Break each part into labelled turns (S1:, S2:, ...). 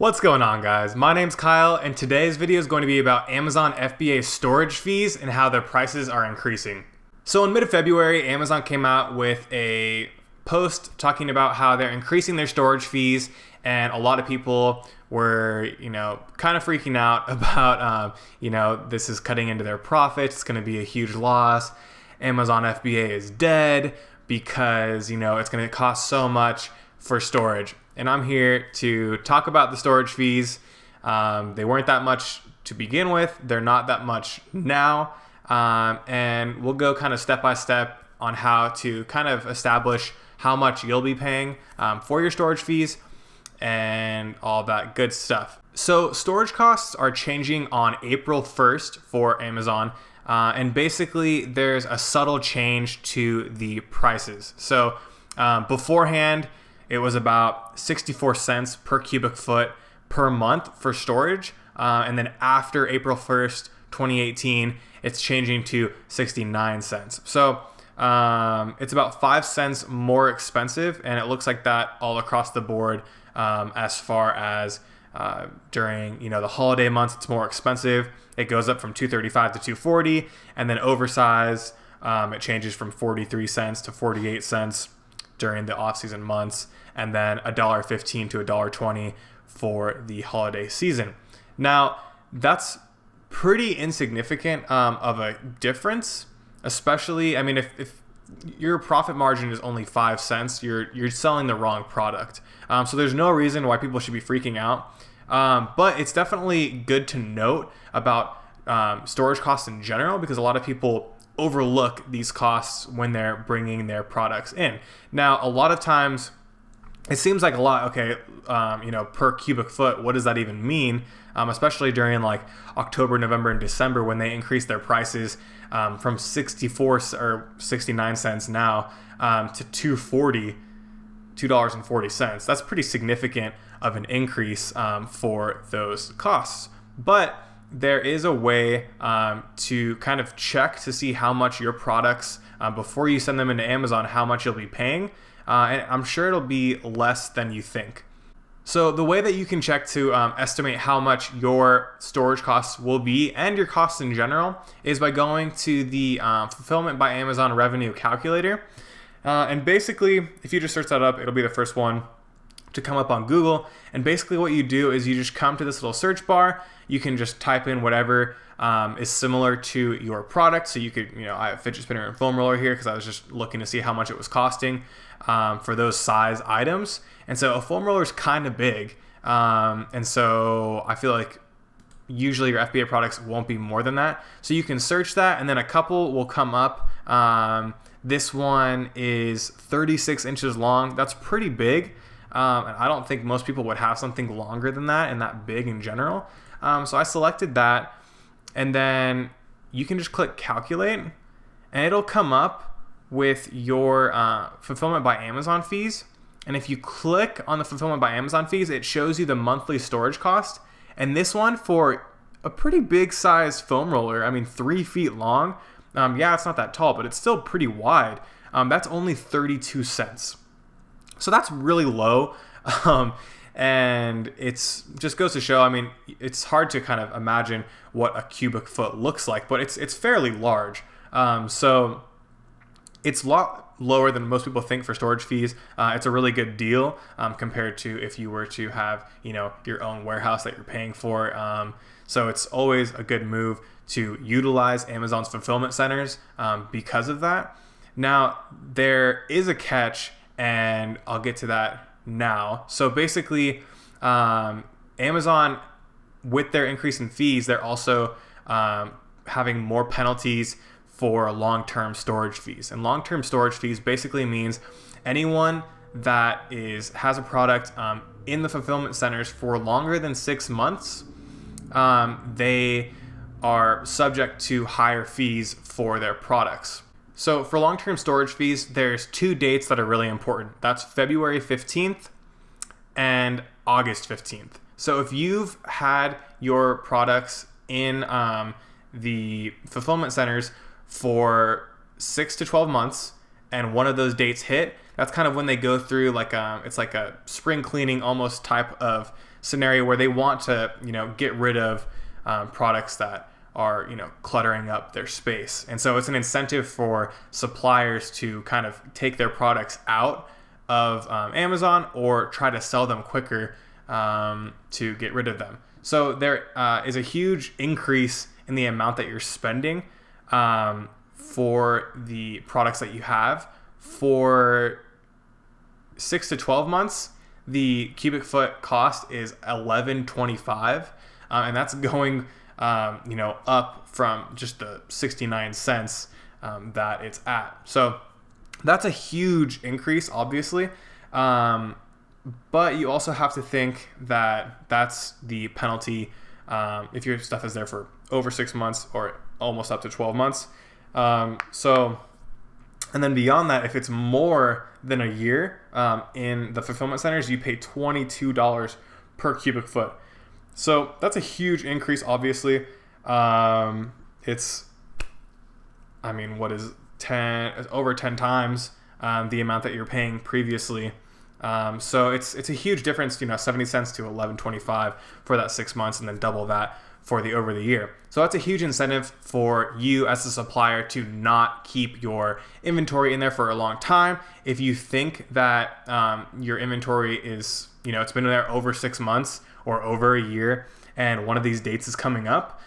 S1: What's going on, guys? My name's Kyle, and today's video is going to be about Amazon FBA storage fees and how their prices are increasing. So in mid-February, Amazon came out with a post talking about how they're increasing their storage fees, and a lot of people were, kind of freaking out about, this is cutting into their profits. It's going to be a huge loss. Amazon FBA is dead because, it's going to cost so much for storage. And I'm here to talk about the storage fees. They weren't that much to begin with. They're not that much now. And we'll go kind of step by step on how to kind of establish how much you'll be paying for your storage fees and all that good stuff. So storage costs are changing on April 1st for Amazon. And basically there's a subtle change to the prices. So beforehand, it was about 64 cents per cubic foot per month for storage. And then after April 1st, 2018, it's changing to 69 cents. So it's about 5 cents more expensive. And it looks like that all across the board as far as during the holiday months, it's more expensive. It goes up from $2.35 to $2.40. And then oversized, it changes from 43 cents to 48 cents during the off-season months, and then $1.15 to $1.20 for the holiday season. Now, that's pretty insignificant of a difference, especially, if your profit margin is only 5 cents, you're selling the wrong product. So there's no reason why people should be freaking out. But it's definitely good to note about storage costs in general, because a lot of people overlook these costs when they're bringing their products in. Now, a lot of times it seems like a lot, per cubic foot, what does that even mean? Especially during like October, November, and December, when they increase their prices from 64 or 69 cents now to $2.40. That's pretty significant of an increase for those costs. But there is a way to kind of check to see how much your products, before you send them into Amazon, how much you'll be paying. And I'm sure it'll be less than you think. So the way that you can check to estimate how much your storage costs will be, and your costs in general, is by going to the Fulfillment by Amazon Revenue Calculator. And basically, if you just search that up, it'll be the first one to come up on Google. And basically what you do is you just come to this little search bar. You can just type in whatever is similar to your product. So you could, I have fidget spinner and foam roller here because I was just looking to see how much it was costing for those size items. And so a foam roller is kind of big. And so I feel like usually your FBA products won't be more than that. So you can search that, and then a couple will come up. This one is 36 inches long. That's pretty big. And I don't think most people would have something longer than that and that big in general. So I selected that, and then you can just click calculate, and it'll come up with your Fulfillment by Amazon fees. And if you click on the Fulfillment by Amazon fees, it shows you the monthly storage cost. And this one, for a pretty big size foam roller, 3 feet long, it's not that tall, but it's still pretty wide. That's only 32 cents. So that's really low. And it's just goes to show, it's hard to kind of imagine what a cubic foot looks like, but it's fairly large. So it's a lot lower than most people think for storage fees. It's a really good deal compared to if you were to have, your own warehouse that you're paying for. So it's always a good move to utilize Amazon's fulfillment centers because of that. Now, there is a catch, and I'll get to that now. So basically, Amazon, with their increase in fees, they're also having more penalties for long-term storage fees. And long-term storage fees basically means anyone that has a product in the fulfillment centers for longer than 6 months, they are subject to higher fees for their products. So for long-term storage fees, there's 2 dates that are really important. That's February 15th and August 15th. So if you've had your products in the fulfillment centers for 6 to 12 months, and one of those dates hit, that's kind of when they go through it's like a spring cleaning almost type of scenario where they want to, get rid of products that are, cluttering up their space. And so it's an incentive for suppliers to kind of take their products out of Amazon or try to sell them quicker to get rid of them. So there is a huge increase in the amount that you're spending for the products that you have. For 6 to 12 months, the cubic foot cost is $11.25, and that's going up from just the 69 cents that it's at. So that's a huge increase, obviously. But you also have to think that that's the penalty if your stuff is there for over 6 months or almost up to 12 months. And then beyond that, if it's more than a year in the fulfillment centers, you pay $22 per cubic foot. So that's a huge increase, obviously. It's over 10 times the amount that you're paying previously. So it's a huge difference, 70 cents to $11.25 for that 6 months, and then double that for the over the year. So that's a huge incentive for you as a supplier to not keep your inventory in there for a long time. If you think that your inventory is, it's been there over 6 months or over a year, and one of these dates is coming up,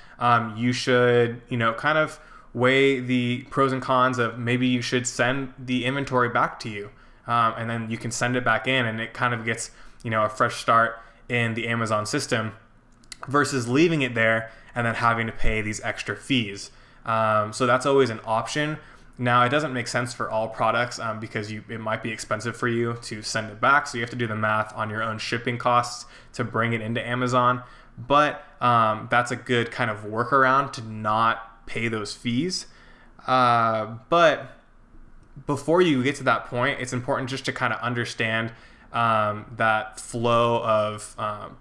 S1: you should, kind of weigh the pros and cons of maybe you should send the inventory back to you. And then you can send it back in, and it kind of gets, a fresh start in the Amazon system versus leaving it there and then having to pay these extra fees. So that's always an option. Now, it doesn't make sense for all products because it might be expensive for you to send it back. So you have to do the math on your own shipping costs to bring it into Amazon. But that's a good kind of workaround to not pay those fees. But before you get to that point, it's important just to kind of understand that flow of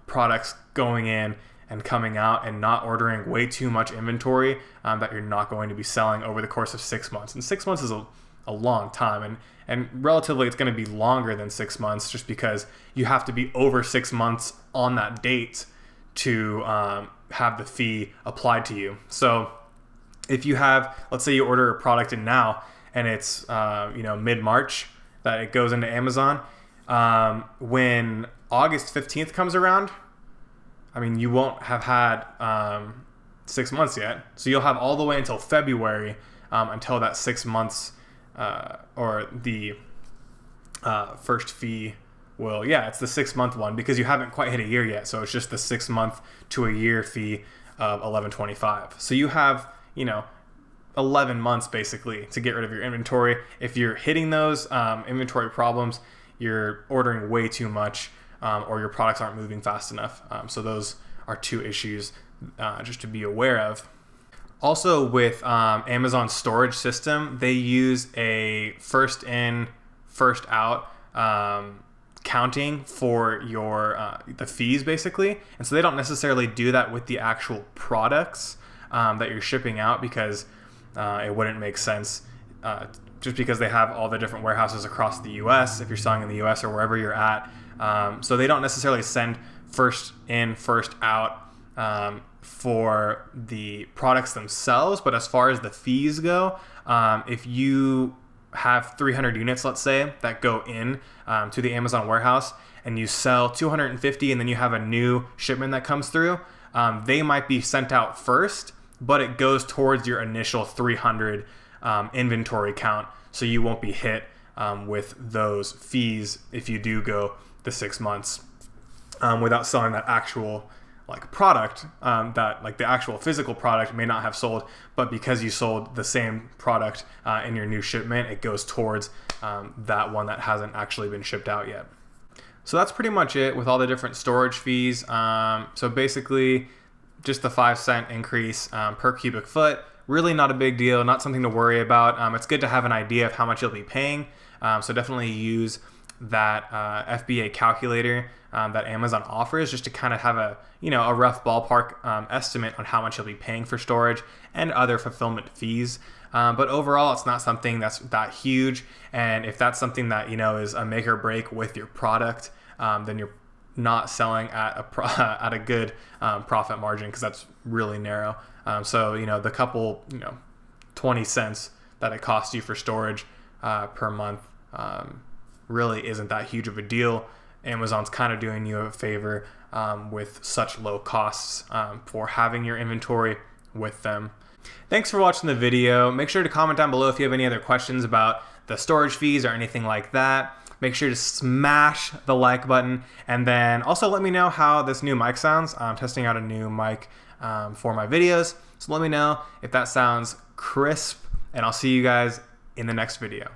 S1: products going in and coming out, and not ordering way too much inventory that you're not going to be selling over the course of 6 months. And 6 months is a long time, and relatively it's going to be longer than 6 months just because you have to be over 6 months on that date to have the fee applied to you. So if you have, let's say you order a product in now, and it's mid-March that it goes into Amazon. When August 15th comes around, you won't have had 6 months yet. So you'll have all the way until February until that 6 months or the first fee will, it's the 6 month one because you haven't quite hit a year yet. So it's just the 6 month to a year fee of $11.25. So you have, 11 months basically to get rid of your inventory. If you're hitting those inventory problems, you're ordering way too much or your products aren't moving fast enough. So those are two issues just to be aware of. Also with Amazon storage system, they use a first in, first out counting for your the fees basically. And so they don't necessarily do that with the actual products that you're shipping out because it wouldn't make sense just because they have all the different warehouses across the US if you're selling in the US or wherever you're at. So they don't necessarily send first in, first out for the products themselves. But as far as the fees go, if you have 300 units, let's say, that go in to the Amazon warehouse and you sell 250 and then you have a new shipment that comes through, they might be sent out first, but it goes towards your initial 300 inventory count. So you won't be hit with those fees if you do go the 6 months without selling that actual product that the actual physical product may not have sold, but because you sold the same product in your new shipment, it goes towards that one that hasn't actually been shipped out yet. So that's pretty much it with all the different storage fees. So basically just the 5-cent increase per cubic foot, really not a big deal, not something to worry about. It's good to have an idea of how much you'll be paying. So definitely use that FBA calculator that Amazon offers just to kind of have a rough ballpark estimate on how much you'll be paying for storage and other fulfillment fees. But overall, it's not something that's that huge. And if that's something that is a make or break with your product, then you're not selling at at a good profit margin, because that's really narrow. So the couple 20 cents that it costs you for storage per month really isn't that huge of a deal. Amazon's kind of doing you a favor with such low costs for having your inventory with them. Thanks for watching the video. Make sure to comment down below if you have any other questions about the storage fees or anything like that. Make sure to smash the like button, and then also let me know how this new mic sounds. I'm testing out a new mic for my videos, so let me know if that sounds crisp, and I'll see you guys in the next video.